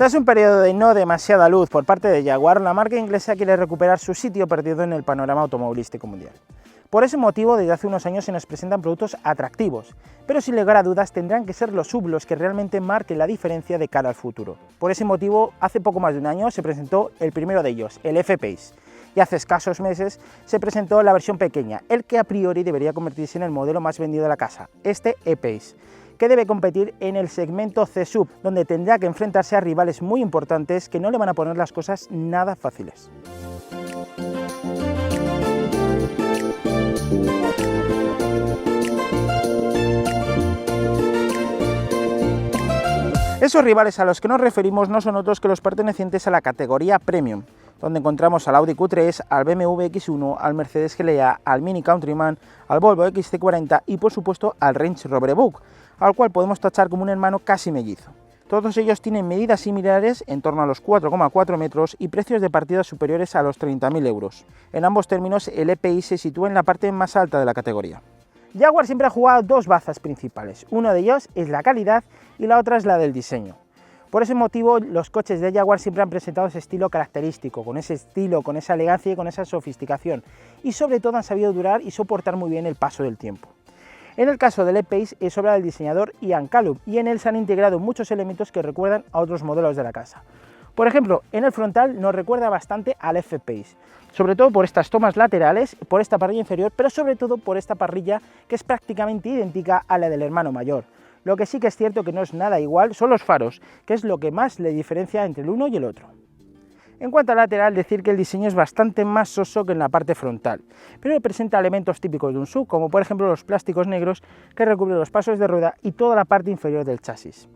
Tras un periodo de no demasiada luz por parte de Jaguar, la marca inglesa quiere recuperar su sitio perdido en el panorama automovilístico mundial. Por ese motivo, desde hace unos años se nos presentan productos atractivos, pero sin lugar a dudas tendrán que ser los SUV los que realmente marquen la diferencia de cara al futuro. Por ese motivo, hace poco más de un año se presentó el primero de ellos, el F-Pace, y hace escasos meses se presentó la versión pequeña, el que a priori debería convertirse en el modelo más vendido de la casa, este E-Pace, que debe competir en el segmento C-Sub, donde tendrá que enfrentarse a rivales muy importantes que no le van a poner las cosas nada fáciles. Esos rivales a los que nos referimos no son otros que los pertenecientes a la categoría Premium, donde encontramos al Audi Q3, al BMW X1, al Mercedes GLA, al Mini Countryman, al Volvo XC40 y por supuesto al Range Rover Evoque, al cual podemos tachar como un hermano casi mellizo. Todos ellos tienen medidas similares en torno a los 4,4 metros y precios de partida superiores a los 30.000 euros. En ambos términos el EPI se sitúa en la parte más alta de la categoría. Jaguar siempre ha jugado dos bazas principales, uno de ellos es la calidad y la otra es la del diseño. Por ese motivo los coches de Jaguar siempre han presentado ese estilo característico, con ese estilo, con esa elegancia y con esa sofisticación, y sobre todo han sabido durar y soportar muy bien el paso del tiempo. En el caso del E-Pace es obra del diseñador Ian Callum y en él se han integrado muchos elementos que recuerdan a otros modelos de la casa. Por ejemplo, en el frontal nos recuerda bastante al F-Pace, sobre todo por estas tomas laterales, por esta parrilla inferior, pero sobre todo por esta parrilla que es prácticamente idéntica a la del hermano mayor. Lo que sí que es cierto que no es nada igual son los faros, que es lo que más le diferencia entre el uno y el otro. En cuanto al lateral, decir que el diseño es bastante más soso que en la parte frontal, pero presenta elementos típicos de un SUV, como por ejemplo los plásticos negros que recubren los pasos de rueda y toda la parte inferior del chasis.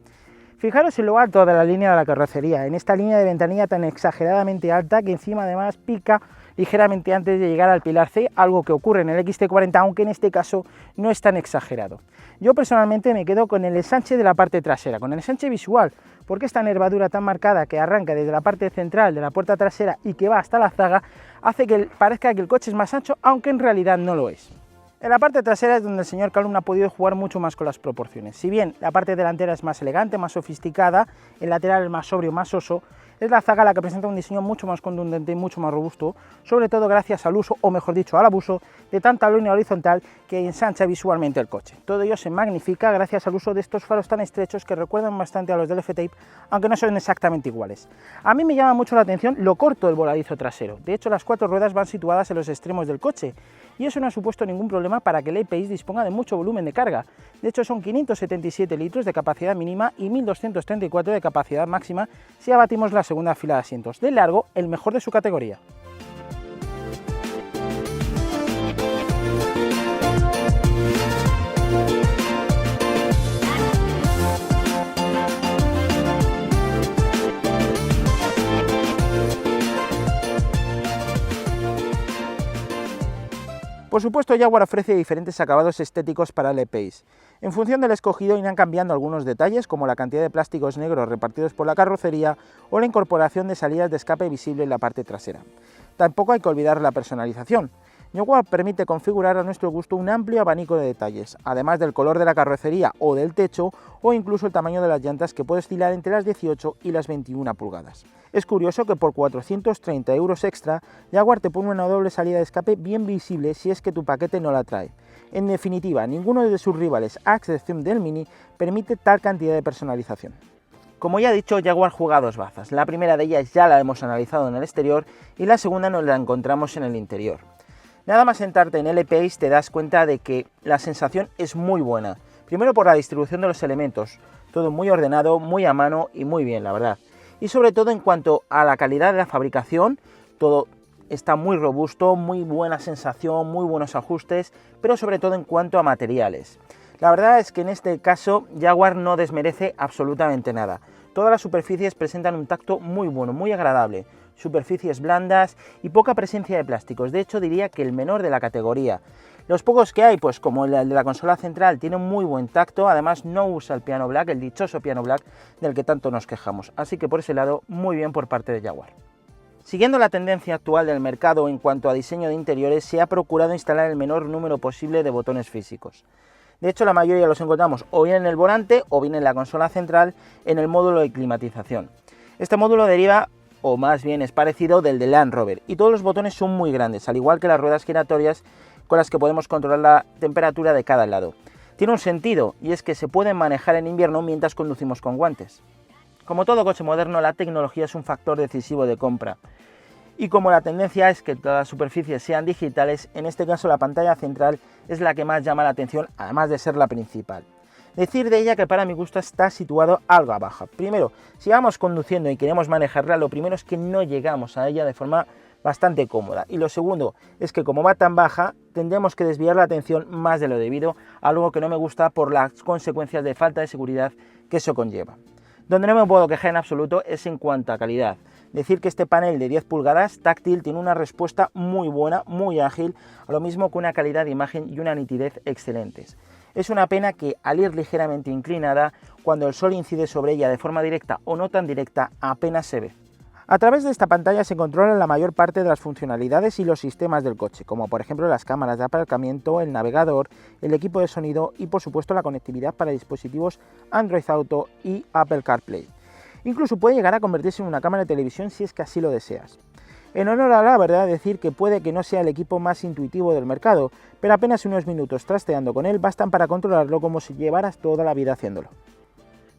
Fijaros en lo alto de la línea de la carrocería, en esta línea de ventanilla tan exageradamente alta que encima además pica ligeramente antes de llegar al pilar C, algo que ocurre en el XT40, aunque en este caso no es tan exagerado. Yo personalmente me quedo con el ensanche de la parte trasera, con el ensanche visual, porque esta nervadura tan marcada que arranca desde la parte central de la puerta trasera y que va hasta la zaga, hace que parezca que el coche es más ancho, aunque en realidad no lo es. En la parte trasera es donde el señor Callum ha podido jugar mucho más con las proporciones. Si bien la parte delantera es más elegante, más sofisticada, el lateral es más sobrio, más soso, es la zaga la que presenta un diseño mucho más contundente y mucho más robusto, sobre todo gracias al uso, o mejor dicho, al abuso de tanta línea horizontal que ensancha visualmente el coche. Todo ello se magnifica gracias al uso de estos faros tan estrechos que recuerdan bastante a los del F-Type, aunque no son exactamente iguales. A mí me llama mucho la atención lo corto del voladizo trasero. De hecho, las cuatro ruedas van situadas en los extremos del coche, y eso no ha supuesto ningún problema para que el E-Pace disponga de mucho volumen de carga. De hecho, son 577 litros de capacidad mínima y 1234 de capacidad máxima si abatimos la segunda fila de asientos. De largo, el mejor de su categoría. Por supuesto, Jaguar ofrece diferentes acabados estéticos para el E-Pace. En función del escogido irán cambiando algunos detalles, como la cantidad de plásticos negros repartidos por la carrocería o la incorporación de salidas de escape visible en la parte trasera. Tampoco hay que olvidar la personalización. Jaguar permite configurar a nuestro gusto un amplio abanico de detalles, además del color de la carrocería o del techo, o incluso el tamaño de las llantas, que puede oscilar entre las 18 y las 21 pulgadas. Es curioso que por 430 euros extra, Jaguar te pone una doble salida de escape bien visible si es que tu paquete no la trae. En definitiva, ninguno de sus rivales, a excepción del Mini, permite tal cantidad de personalización. Como ya he dicho, Jaguar juega a dos bazas. La primera de ellas ya la hemos analizado en el exterior y la segunda nos la encontramos en el interior. Nada más sentarte en el E-Pace te das cuenta de que la sensación es muy buena. Primero por la distribución de los elementos, todo muy ordenado, muy a mano y muy bien, la verdad. Y sobre todo en cuanto a la calidad de la fabricación, todo está muy robusto, muy buena sensación, muy buenos ajustes, pero sobre todo en cuanto a materiales. La verdad es que en este caso Jaguar no desmerece absolutamente nada. Todas las superficies presentan un tacto muy bueno, muy agradable. Superficies blandas y poca presencia de plásticos, de hecho diría que el menor de la categoría. Los pocos que hay, pues como el de la consola central, tiene un muy buen tacto, además no usa el piano black, el dichoso piano black del que tanto nos quejamos, así que por ese lado muy bien por parte de Jaguar. Siguiendo la tendencia actual del mercado en cuanto a diseño de interiores, se ha procurado instalar el menor número posible de botones físicos. De hecho, la mayoría los encontramos o bien en el volante o bien en la consola central en el módulo de climatización. Este módulo deriva, o más bien es parecido, del de Land Rover, y todos los botones son muy grandes, al igual que las ruedas giratorias con las que podemos controlar la temperatura de cada lado. Tiene un sentido, y es que se pueden manejar en invierno mientras conducimos con guantes. Como todo coche moderno, la tecnología es un factor decisivo de compra. Y como la tendencia es que todas las superficies sean digitales, en este caso la pantalla central es la que más llama la atención, además de ser la principal. Decir de ella que para mi gusto está situado algo abajo. Primero, si vamos conduciendo y queremos manejarla, lo primero es que no llegamos a ella de forma bastante cómoda. Y lo segundo es que como va tan baja, tendremos que desviar la atención más de lo debido, algo que no me gusta por las consecuencias de falta de seguridad que eso conlleva. Donde no me puedo quejar en absoluto es en cuanto a calidad. Decir que este panel de 10 pulgadas táctil tiene una respuesta muy buena, muy ágil, a lo mismo que una calidad de imagen y una nitidez excelentes. Es una pena que al ir ligeramente inclinada, cuando el sol incide sobre ella de forma directa o no tan directa, apenas se ve. A través de esta pantalla se controlan la mayor parte de las funcionalidades y los sistemas del coche, como por ejemplo las cámaras de aparcamiento, el navegador, el equipo de sonido y por supuesto la conectividad para dispositivos Android Auto y Apple CarPlay. Incluso puede llegar a convertirse en una cámara de televisión si es que así lo deseas. En honor a la verdad, decir que puede que no sea el equipo más intuitivo del mercado, pero apenas unos minutos trasteando con él bastan para controlarlo como si llevaras toda la vida haciéndolo.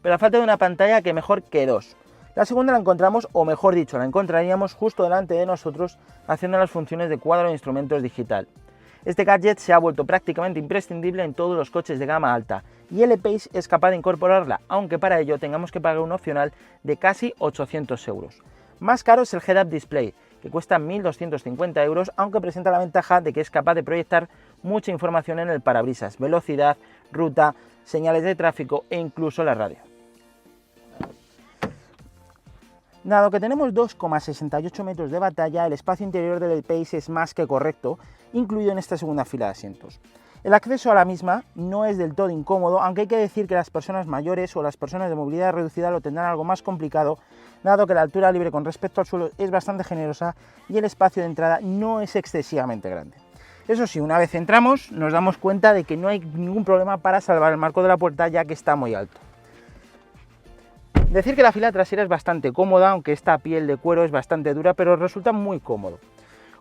Pero a falta de una pantalla, que mejor que dos. La segunda la encontramos, o mejor dicho, la encontraríamos justo delante de nosotros haciendo las funciones de cuadro de instrumentos digital. Este gadget se ha vuelto prácticamente imprescindible en todos los coches de gama alta y el E-Pace es capaz de incorporarla, aunque para ello tengamos que pagar un opcional de casi 800 euros. Más caro es el Head-Up Display, que cuesta 1.250 euros, aunque presenta la ventaja de que es capaz de proyectar mucha información en el parabrisas, velocidad, ruta, señales de tráfico e incluso la radio. Dado que tenemos 2,68 metros de batalla, el espacio interior del E-Pace es más que correcto, incluido en esta segunda fila de asientos. El acceso a la misma no es del todo incómodo, aunque hay que decir que las personas mayores o las personas de movilidad reducida lo tendrán algo más complicado, dado que la altura libre con respecto al suelo es bastante generosa y el espacio de entrada no es excesivamente grande. Eso sí, una vez entramos nos damos cuenta de que no hay ningún problema para salvar el marco de la puerta, ya que está muy alto. Decir que la fila trasera es bastante cómoda, aunque esta piel de cuero es bastante dura, pero resulta muy cómodo.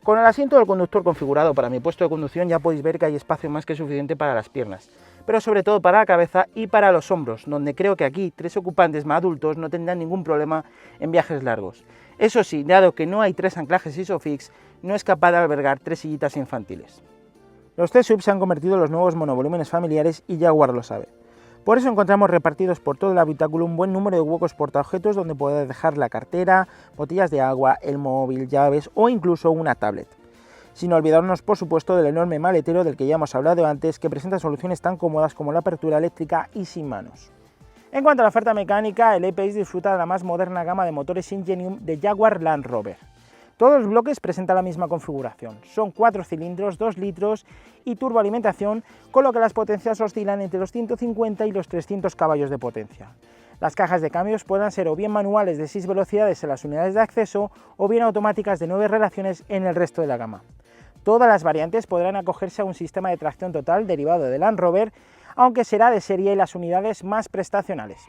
Con el asiento del conductor configurado para mi puesto de conducción ya podéis ver que hay espacio más que suficiente para las piernas, pero sobre todo para la cabeza y para los hombros, donde creo que aquí 3 ocupantes más adultos no tendrán ningún problema en viajes largos. Eso sí, dado que no hay 3 anclajes ISOFIX, no es capaz de albergar 3 sillitas infantiles. Los T-Sub se han convertido en los nuevos monovolúmenes familiares y Jaguar lo sabe. Por eso encontramos repartidos por todo el habitáculo un buen número de huecos portaobjetos donde poder dejar la cartera, botellas de agua, el móvil, llaves o incluso una tablet. Sin olvidarnos, por supuesto, del enorme maletero del que ya hemos hablado antes, que presenta soluciones tan cómodas como la apertura eléctrica y sin manos. En cuanto a la oferta mecánica, el E-Pace disfruta de la más moderna gama de motores Ingenium de Jaguar Land Rover. Todos los bloques presentan la misma configuración, son 4 cilindros, 2 litros y turboalimentación, con lo que las potencias oscilan entre los 150 y los 300 caballos de potencia. Las cajas de cambios pueden ser o bien manuales de 6 velocidades en las unidades de acceso o bien automáticas de 9 relaciones en el resto de la gama. Todas las variantes podrán acogerse a un sistema de tracción total derivado del Land Rover, aunque será de serie y las unidades más prestacionales.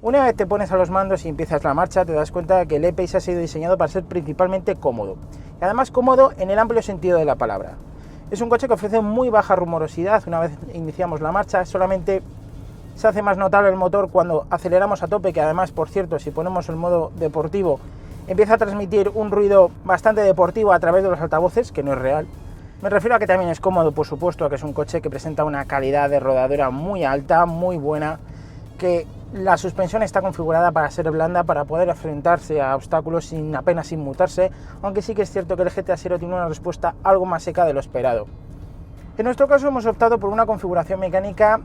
Una vez te pones a los mandos y empiezas la marcha, te das cuenta de que el E-Pace ha sido diseñado para ser principalmente cómodo, y además cómodo en el amplio sentido de la palabra. Es un coche que ofrece muy baja rumorosidad. Una vez iniciamos la marcha, solamente se hace más notable el motor cuando aceleramos a tope, que además, por cierto, si ponemos el modo deportivo, empieza a transmitir un ruido bastante deportivo a través de los altavoces, que no es real. Me refiero a que también es cómodo, por supuesto, a que es un coche que presenta una calidad de rodadura muy alta, muy buena, que la suspensión está configurada para ser blanda, para poder enfrentarse a obstáculos sin apenas inmutarse, aunque sí que es cierto que el eje trasero tiene una respuesta algo más seca de lo esperado. En nuestro caso hemos optado por una configuración mecánica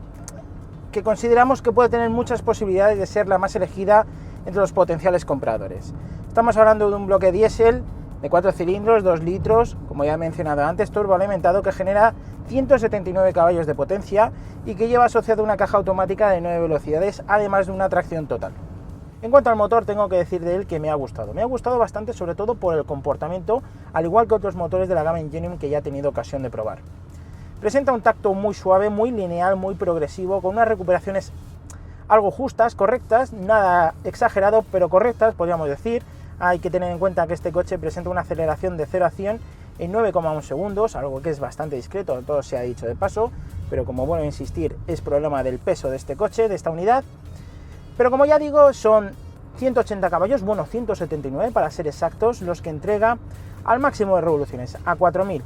que consideramos que puede tener muchas posibilidades de ser la más elegida entre los potenciales compradores. Estamos hablando de un bloque diésel de 4 cilindros, 2 litros, como ya he mencionado antes, turboalimentado, que genera 179 caballos de potencia y que lleva asociado una caja automática de 9 velocidades, además de una tracción total. En cuanto al motor, tengo que decir de él que me ha gustado bastante, sobre todo por el comportamiento, al igual que otros motores de la gama Ingenium que ya he tenido ocasión de probar. Presenta un tacto muy suave, muy lineal, muy progresivo, con unas recuperaciones algo justas, correctas, nada exagerado, pero correctas, podríamos decir. Hay que tener en cuenta que este coche presenta una aceleración de 0 a 100 en 9,1 segundos, algo que es bastante discreto, todo se ha dicho de paso, pero como vuelvo a insistir, es problema del peso de este coche, de esta unidad. Pero como ya digo, son 180 caballos, bueno, 179 para ser exactos, los que entrega al máximo de revoluciones, a 4000,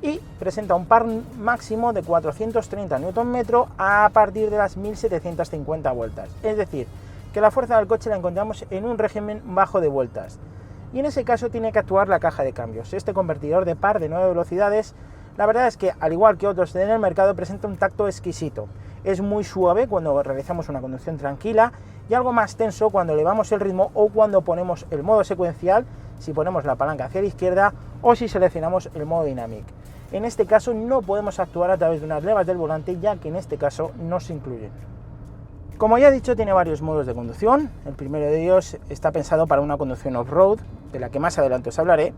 y presenta un par máximo de 430 Nm a partir de las 1750 vueltas. Es decir, que la fuerza del coche la encontramos en un régimen bajo de vueltas. Y en ese caso tiene que actuar la caja de cambios. Este convertidor de par de 9 velocidades, la verdad es que, al igual que otros en el mercado, presenta un tacto exquisito. Es muy suave cuando realizamos una conducción tranquila y algo más tenso cuando elevamos el ritmo o cuando ponemos el modo secuencial, si ponemos la palanca hacia la izquierda o si seleccionamos el modo Dynamic. En este caso no podemos actuar a través de unas levas del volante, ya que en este caso no se incluyen. Como ya he dicho, tiene varios modos de conducción. El primero de ellos está pensado para una conducción off-road, de la que más adelante os hablaré.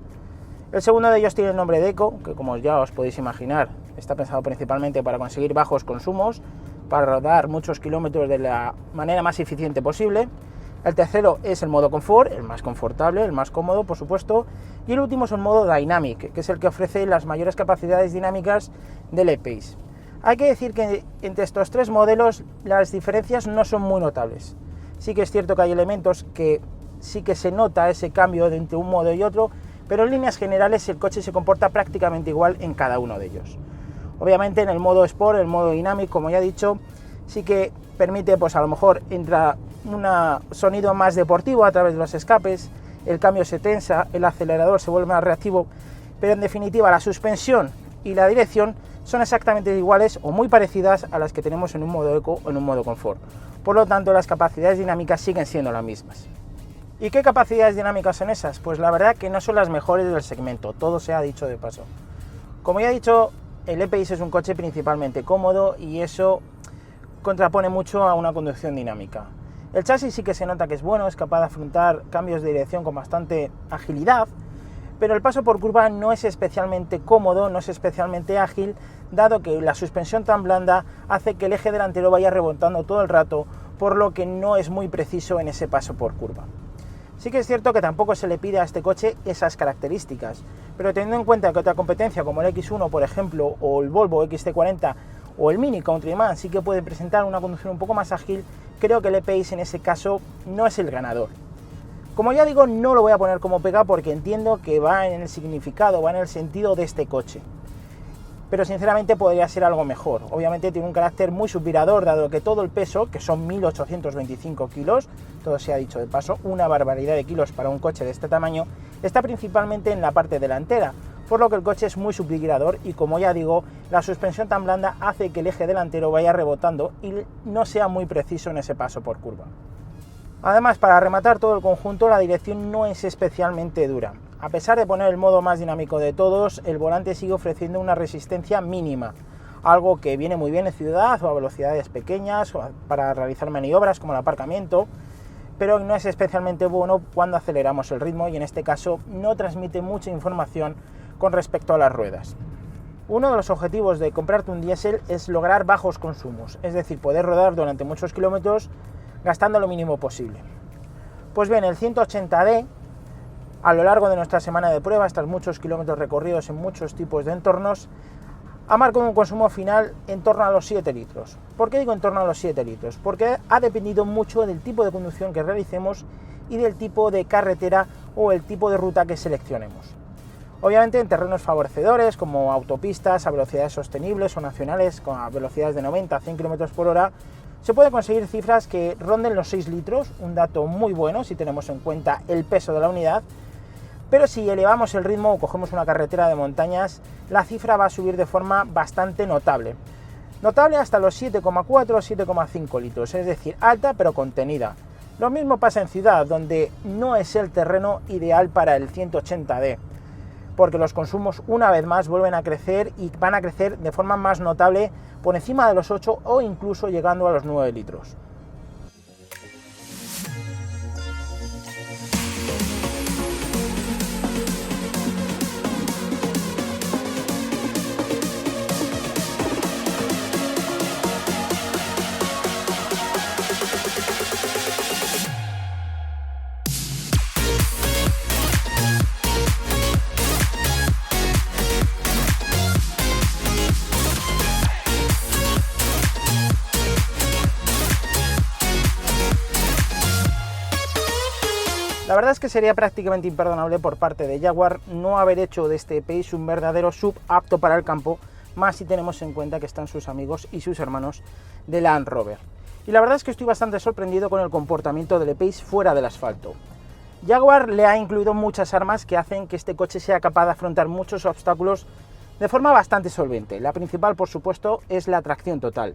El segundo de ellos tiene el nombre de Eco, que como ya os podéis imaginar, está pensado principalmente para conseguir bajos consumos, para rodar muchos kilómetros de la manera más eficiente posible. El tercero es el modo confort, el más confortable, el más cómodo, por supuesto. Y el último es el modo Dynamic, que es el que ofrece las mayores capacidades dinámicas del E-Pace. Hay que decir que entre estos tres modelos las diferencias no son muy notables. Sí que es cierto que hay elementos que sí que se nota ese cambio de entre un modo y otro, pero en líneas generales el coche se comporta prácticamente igual en cada uno de ellos. Obviamente en el modo Sport, el modo Dynamic, como ya he dicho, sí que permite, pues a lo mejor entra un sonido más deportivo a través de los escapes, el cambio se tensa, el acelerador se vuelve más reactivo, pero en definitiva la suspensión y la dirección son exactamente iguales o muy parecidas a las que tenemos en un modo Eco o en un modo Confort. Por lo tanto, las capacidades dinámicas siguen siendo las mismas. ¿Y qué capacidades dinámicas son esas? Pues la verdad que no son las mejores del segmento, todo se ha dicho de paso. Como ya he dicho, el E-Pace es un coche principalmente cómodo y eso contrapone mucho a una conducción dinámica. El chasis sí que se nota que es bueno, es capaz de afrontar cambios de dirección con bastante agilidad, pero el paso por curva no es especialmente cómodo, no es especialmente ágil, dado que la suspensión tan blanda hace que el eje delantero vaya rebotando todo el rato, por lo que no es muy preciso en ese paso por curva. Sí que es cierto que tampoco se le pide a este coche esas características, pero teniendo en cuenta que otra competencia como el X1, por ejemplo, o el Volvo XC40 o el Mini Countryman sí que puede presentar una conducción un poco más ágil, creo que el E-Pace en ese caso no es el ganador. Como ya digo, no lo voy a poner como pega porque entiendo que va en el significado, va en el sentido de este coche. Pero sinceramente podría ser algo mejor. Obviamente tiene un carácter muy subvirador, dado que todo el peso, que son 1825 kilos, todo se ha dicho de paso, una barbaridad de kilos para un coche de este tamaño, está principalmente en la parte delantera, por lo que el coche es muy subvirador y, como ya digo, la suspensión tan blanda hace que el eje delantero vaya rebotando y no sea muy preciso en ese paso por curva. Además, para rematar todo el conjunto, la dirección no es especialmente dura. A pesar de poner el modo más dinámico de todos, el volante sigue ofreciendo una resistencia mínima, algo que viene muy bien en ciudad o a velocidades pequeñas o para realizar maniobras como el aparcamiento, pero no es especialmente bueno cuando aceleramos el ritmo y en este caso no transmite mucha información con respecto a las ruedas. Uno de los objetivos de comprarte un diésel es lograr bajos consumos, es decir, poder rodar durante muchos kilómetros gastando lo mínimo posible. Pues bien, el 180D, a lo largo de nuestra semana de pruebas, tras muchos kilómetros recorridos en muchos tipos de entornos, ha marcado un consumo final en torno a los 7 litros. ¿Por qué digo en torno a los 7 litros? Porque ha dependido mucho del tipo de conducción que realicemos y del tipo de carretera o el tipo de ruta que seleccionemos. Obviamente en terrenos favorecedores como autopistas a velocidades sostenibles o nacionales con velocidades de 90 a 100 km por hora, se puede conseguir cifras que ronden los 6 litros, un dato muy bueno si tenemos en cuenta el peso de la unidad, pero si elevamos el ritmo o cogemos una carretera de montañas, la cifra va a subir de forma bastante notable. Notable hasta los 7,4 o 7,5 litros, es decir, alta pero contenida. Lo mismo pasa en ciudad, donde no es el terreno ideal para el 180D, porque los consumos una vez más vuelven a crecer y van a crecer de forma más notable por encima de los 8 o incluso llegando a los 9 litros. La verdad es que sería prácticamente imperdonable por parte de Jaguar no haber hecho de este Pace un verdadero sub apto para el campo, más si tenemos en cuenta que están sus amigos y sus hermanos de Land Rover. Y la verdad es que estoy bastante sorprendido con el comportamiento del E-Pace fuera del asfalto. Jaguar le ha incluido muchas armas que hacen que este coche sea capaz de afrontar muchos obstáculos de forma bastante solvente. La principal, por supuesto, es la tracción total.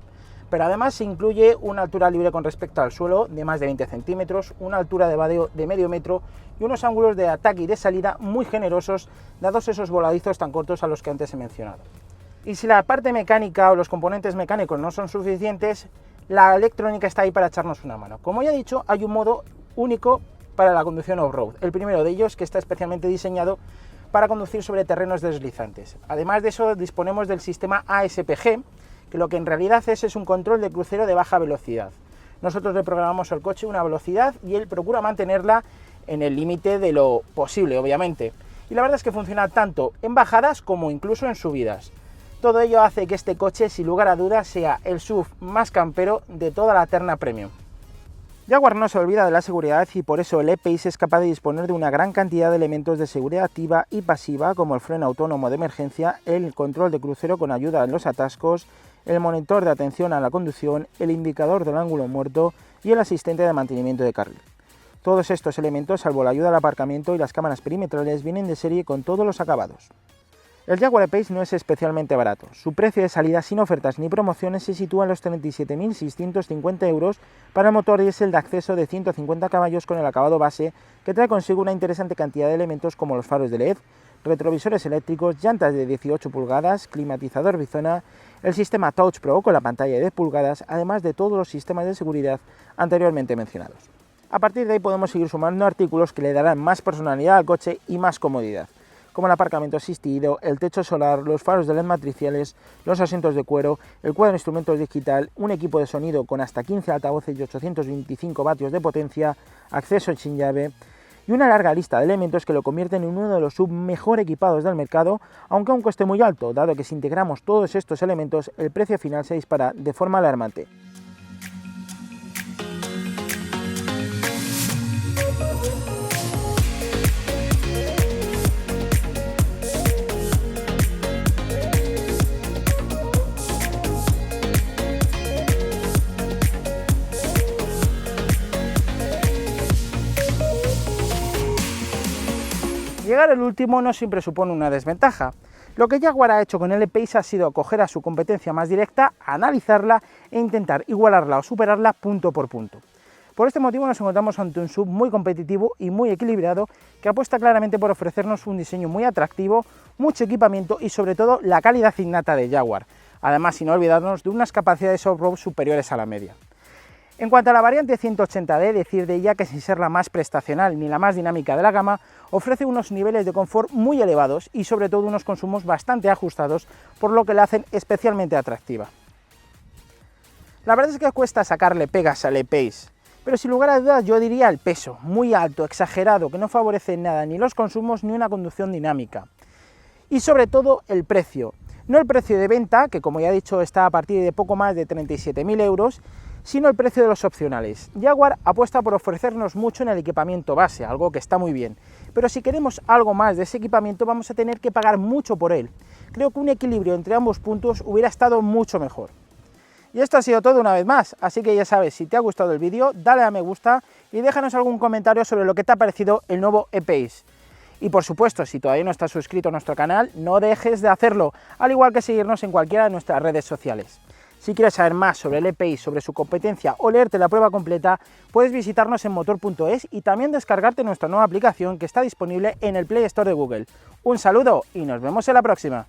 Pero además se incluye una altura libre con respecto al suelo de más de 20 centímetros, una altura de vadeo de medio metro y unos ángulos de ataque y de salida muy generosos, dados esos voladizos tan cortos a los que antes he mencionado. Y si la parte mecánica o los componentes mecánicos no son suficientes, la electrónica está ahí para echarnos una mano. Como ya he dicho, hay un modo único para la conducción off-road, el primero de ellos que está especialmente diseñado para conducir sobre terrenos deslizantes. Además de eso, disponemos del sistema ASPG, que lo que en realidad es un control de crucero de baja velocidad. Nosotros le programamos al coche una velocidad y él procura mantenerla en el límite de lo posible, obviamente. Y la verdad es que funciona tanto en bajadas como incluso en subidas. Todo ello hace que este coche, sin lugar a dudas, sea el SUV más campero de toda la terna premium. Jaguar no se olvida de la seguridad y por eso el E-Pace es capaz de disponer de una gran cantidad de elementos de seguridad activa y pasiva, como el freno autónomo de emergencia, el control de crucero con ayuda en los atascos, el monitor de atención a la conducción, el indicador del ángulo muerto y el asistente de mantenimiento de carril. Todos estos elementos, salvo la ayuda al aparcamiento y las cámaras perimetrales, vienen de serie con todos los acabados. El Jaguar E-Pace no es especialmente barato. Su precio de salida sin ofertas ni promociones se sitúa en los 37.650 euros para el motor diésel de acceso de 150 caballos con el acabado base, que trae consigo una interesante cantidad de elementos como los faros de LED, retrovisores eléctricos, llantas de 18 pulgadas, climatizador bizona, el sistema Touch Pro con la pantalla de 10 pulgadas, además de todos los sistemas de seguridad anteriormente mencionados. A partir de ahí podemos seguir sumando artículos que le darán más personalidad al coche y más comodidad, como el aparcamiento asistido, el techo solar, los faros de LED matriciales, los asientos de cuero, el cuadro de instrumentos digital, un equipo de sonido con hasta 15 altavoces y 825 vatios de potencia, acceso sin llave y una larga lista de elementos que lo convierten en uno de los SUV mejor equipados del mercado, aunque a un coste muy alto, dado que si integramos todos estos elementos el precio final se dispara de forma alarmante. Llegar el último no siempre supone una desventaja. Lo que Jaguar ha hecho con el E-Pace ha sido coger a su competencia más directa, analizarla e intentar igualarla o superarla punto por punto. Por este motivo nos encontramos ante un SUV muy competitivo y muy equilibrado que apuesta claramente por ofrecernos un diseño muy atractivo, mucho equipamiento y sobre todo la calidad innata de Jaguar, además sin olvidarnos de unas capacidades off-road superiores a la media. En cuanto a la variante 180D, decir de ella que sin ser la más prestacional ni la más dinámica de la gama, ofrece unos niveles de confort muy elevados y sobre todo unos consumos bastante ajustados, por lo que la hacen especialmente atractiva. La verdad es que cuesta sacarle pegas al E-Pace, pero sin lugar a dudas yo diría el peso, muy alto, exagerado, que no favorece en nada ni los consumos ni una conducción dinámica. Y sobre todo el precio, no el precio de venta, que como ya he dicho está a partir de poco más de 37.000 euros, sino el precio de los opcionales. Jaguar apuesta por ofrecernos mucho en el equipamiento base, algo que está muy bien, pero si queremos algo más de ese equipamiento vamos a tener que pagar mucho por él. Creo que un equilibrio entre ambos puntos hubiera estado mucho mejor. Y esto ha sido todo una vez más, así que ya sabes, si te ha gustado el vídeo, dale a me gusta y déjanos algún comentario sobre lo que te ha parecido el nuevo E-Pace. Y por supuesto, si todavía no estás suscrito a nuestro canal, no dejes de hacerlo, al igual que seguirnos en cualquiera de nuestras redes sociales. Si quieres saber más sobre el E-Pace, sobre su competencia o leerte la prueba completa, puedes visitarnos en motor.es y también descargarte nuestra nueva aplicación que está disponible en el Play Store de Google. Un saludo y nos vemos en la próxima.